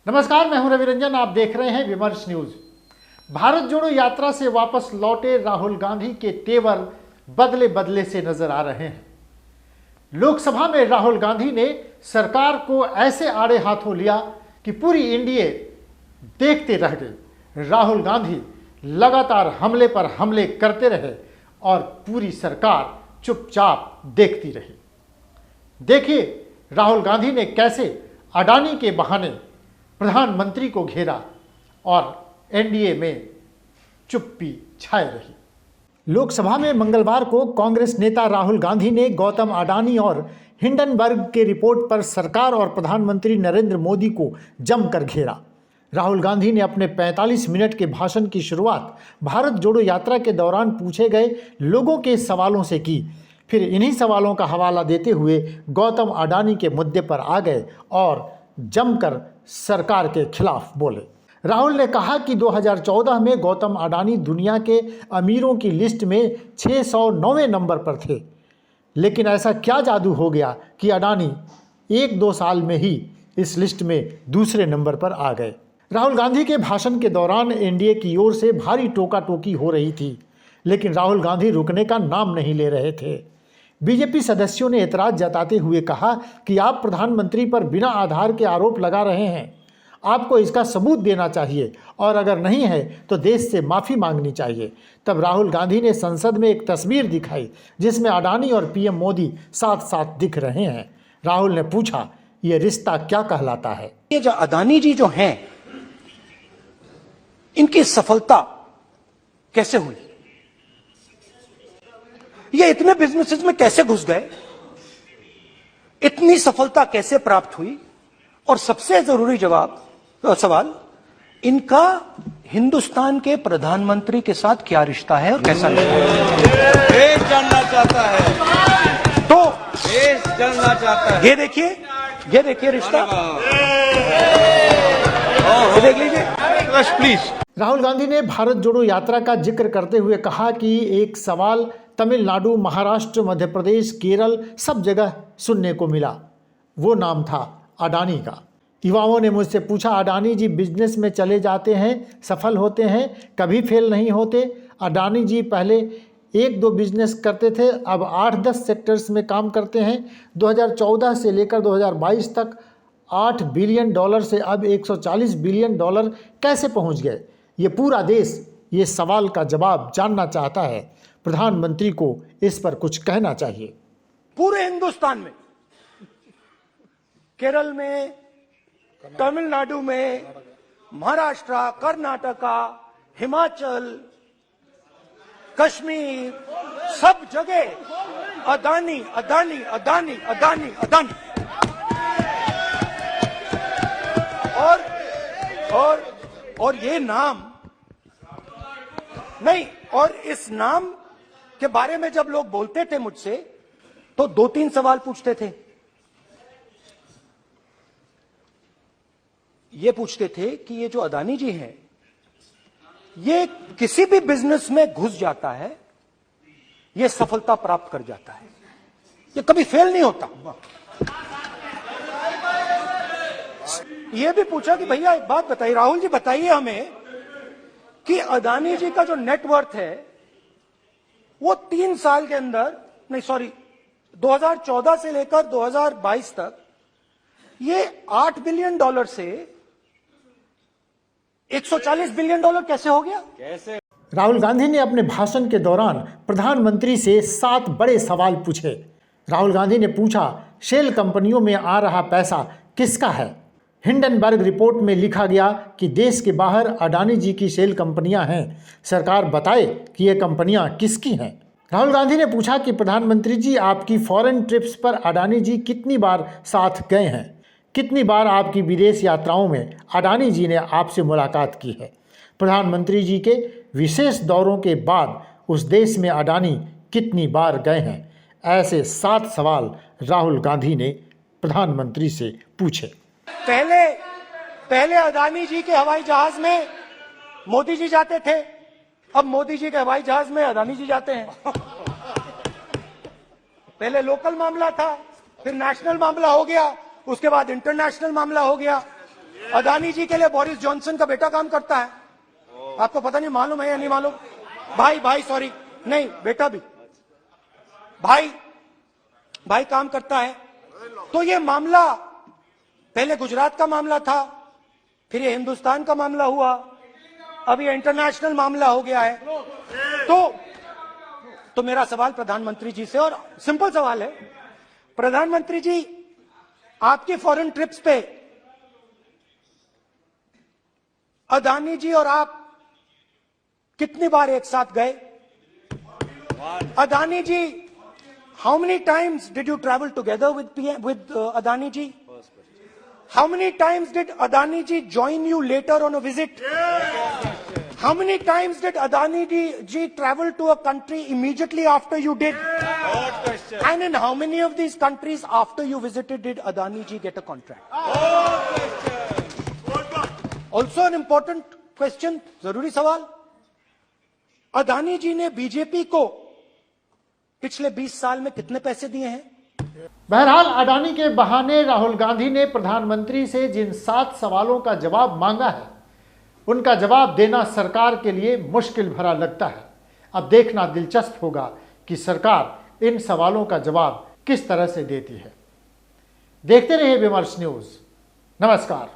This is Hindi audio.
नमस्कार, मैं हूं रवि रंजन। आप देख रहे हैं विमर्श न्यूज। भारत जोड़ो यात्रा से वापस लौटे राहुल गांधी के तेवर बदले बदले से नजर आ रहे हैं। लोकसभा में राहुल गांधी ने सरकार को ऐसे आड़े हाथों लिया कि पूरी इंडिया देखते रह गई। राहुल गांधी लगातार हमले पर हमले करते रहे और पूरी सरकार चुपचाप देखती रही। देखिए राहुल गांधी ने कैसे अडानी के बहाने प्रधानमंत्री को घेरा और एनडीए में चुप्पी छाए रही। लोकसभा में मंगलवार को कांग्रेस नेता राहुल गांधी ने गौतम अडानी और हिंडनबर्ग के रिपोर्ट पर सरकार और प्रधानमंत्री नरेंद्र मोदी को जमकर घेरा। राहुल गांधी ने अपने 45 मिनट के भाषण की शुरुआत भारत जोड़ो यात्रा के दौरान पूछे गए लोगों के सवालों से की। फिर इन्हीं सवालों का हवाला देते हुए गौतम अडानी के मुद्दे पर आ गए और जमकर सरकार के खिलाफ बोले। राहुल ने कहा कि 2014 में गौतम अडानी दुनिया के अमीरों की लिस्ट में 609वें नंबर पर थे, लेकिन ऐसा क्या जादू हो गया कि अडानी 1-2 साल में ही इस लिस्ट में दूसरे नंबर पर आ गए। राहुल गांधी के भाषण के दौरान एनडीए की ओर से भारी टोका टोकी हो रही थी, लेकिन राहुल गांधी रुकने का नाम नहीं ले रहे थे। बीजेपी सदस्यों ने एतराज जताते हुए कहा कि आप प्रधानमंत्री पर बिना आधार के आरोप लगा रहे हैं, आपको इसका सबूत देना चाहिए और अगर नहीं है तो देश से माफ़ी मांगनी चाहिए। तब राहुल गांधी ने संसद में एक तस्वीर दिखाई जिसमें अडानी और पीएम मोदी साथ साथ दिख रहे हैं। राहुल ने पूछा, ये रिश्ता क्या कहलाता है? ये जो अडानी जी जो हैं, इनकी सफलता कैसे हुई? ये इतने बिजनेसेस में कैसे घुस गए? इतनी सफलता कैसे प्राप्त हुई? और सबसे जरूरी सवाल, इनका हिंदुस्तान के प्रधानमंत्री के साथ क्या रिश्ता है और कैसा रिश्ता है? देश जानना चाहता है, तो देश जानना चाहता है। ये देखिए रिश्ता, ये देख लीजिए प्लीज। राहुल गांधी ने भारत जोड़ो यात्रा का जिक्र करते हुए कहा कि एक सवाल तमिलनाडु, महाराष्ट्र, मध्य प्रदेश, केरल सब जगह सुनने को मिला। वो नाम था अडानी का। युवाओं ने मुझसे पूछा, अडानी जी बिजनेस में चले जाते हैं, सफल होते हैं, कभी फेल नहीं होते। अडानी जी पहले 1-2 बिजनेस करते थे, अब 8-10 सेक्टर्स में काम करते हैं। 2014 से लेकर 2022 तक $8 बिलियन से अब $140 बिलियन कैसे पहुंच गए? ये पूरा देश ये सवाल का जवाब जानना चाहता है। प्रधानमंत्री को इस पर कुछ कहना चाहिए। पूरे हिंदुस्तान में, केरल में, तमिलनाडु में, महाराष्ट्र, कर्नाटका, हिमाचल, कश्मीर, सब जगह अडानी अडानी अडानी अडानी अडानी। और ये नाम नहीं, और इस नाम के बारे में जब लोग बोलते थे मुझसे तो 2-3 सवाल पूछते थे। ये पूछते थे कि ये जो अडानी जी हैं, ये किसी भी बिजनेस में घुस जाता है, ये सफलता प्राप्त कर जाता है, ये कभी फेल नहीं होता। ये भी पूछा कि भैया एक बात बताइए, राहुल जी बताइए हमें कि अडानी जी का जो नेटवर्थ है वो 3 साल के अंदर, नहीं सॉरी 2014 से लेकर 2022 तक ये $8 बिलियन से $140 बिलियन कैसे हो गया? कैसे? राहुल गांधी ने अपने भाषण के दौरान प्रधानमंत्री से 7 बड़े सवाल पूछे। राहुल गांधी ने पूछा, शेल कंपनियों में आ रहा पैसा किसका है? हिंडनबर्ग रिपोर्ट में लिखा गया कि देश के बाहर अडानी जी की शेल कंपनियां हैं, सरकार बताए कि ये कंपनियां किसकी हैं। राहुल गांधी ने पूछा कि प्रधानमंत्री जी, आपकी फॉरेन ट्रिप्स पर अडानी जी कितनी बार साथ गए हैं? कितनी बार आपकी विदेश यात्राओं में अडानी जी ने आपसे मुलाकात की है? प्रधानमंत्री जी के विशेष दौरों के बाद उस देश में अडानी कितनी बार गए हैं? ऐसे 7 सवाल राहुल गांधी ने प्रधानमंत्री से पूछे। पहले अडानी जी के हवाई जहाज में मोदी जी जाते थे, अब मोदी जी के हवाई जहाज में अडानी जी जाते हैं। पहले लोकल मामला था, फिर नेशनल मामला हो गया, उसके बाद इंटरनेशनल मामला हो गया। अदानी जी के लिए बोरिस जॉनसन का बेटा काम करता है। आपको पता नहीं, मालूम है या नहीं मालूम? भाई सॉरी, नहीं बेटा भी, भाई काम करता है। तो ये मामला पहले गुजरात का मामला था, फिर ये हिंदुस्तान का मामला हुआ, अब ये इंटरनेशनल मामला हो गया है। तो मेरा सवाल प्रधानमंत्री जी से, और सिंपल सवाल है, प्रधानमंत्री जी आपकी फॉरेन ट्रिप्स पे अदानी जी और आप कितनी बार एक साथ गए? Adani ji, how many times did you travel together with Adani ji? How many times did Adani ji join you later on a visit? How many times did Adani ji travel to a country immediately after you did? And in how many of these countries after you visited did Adani ji get a contract? Also an important question, जरूरी सवाल, अदानी जी ने बीजेपी को पिछले 20 साल में कितने पैसे दिए हैं? बहरहाल अडानी के बहाने राहुल गांधी ने प्रधानमंत्री से जिन 7 सवालों का जवाब मांगा है, उनका जवाब देना सरकार के लिए मुश्किल भरा लगता है। अब देखना दिलचस्प होगा कि सरकार इन सवालों का जवाब किस तरह से देती है। देखते रहिए विमर्श न्यूज। नमस्कार।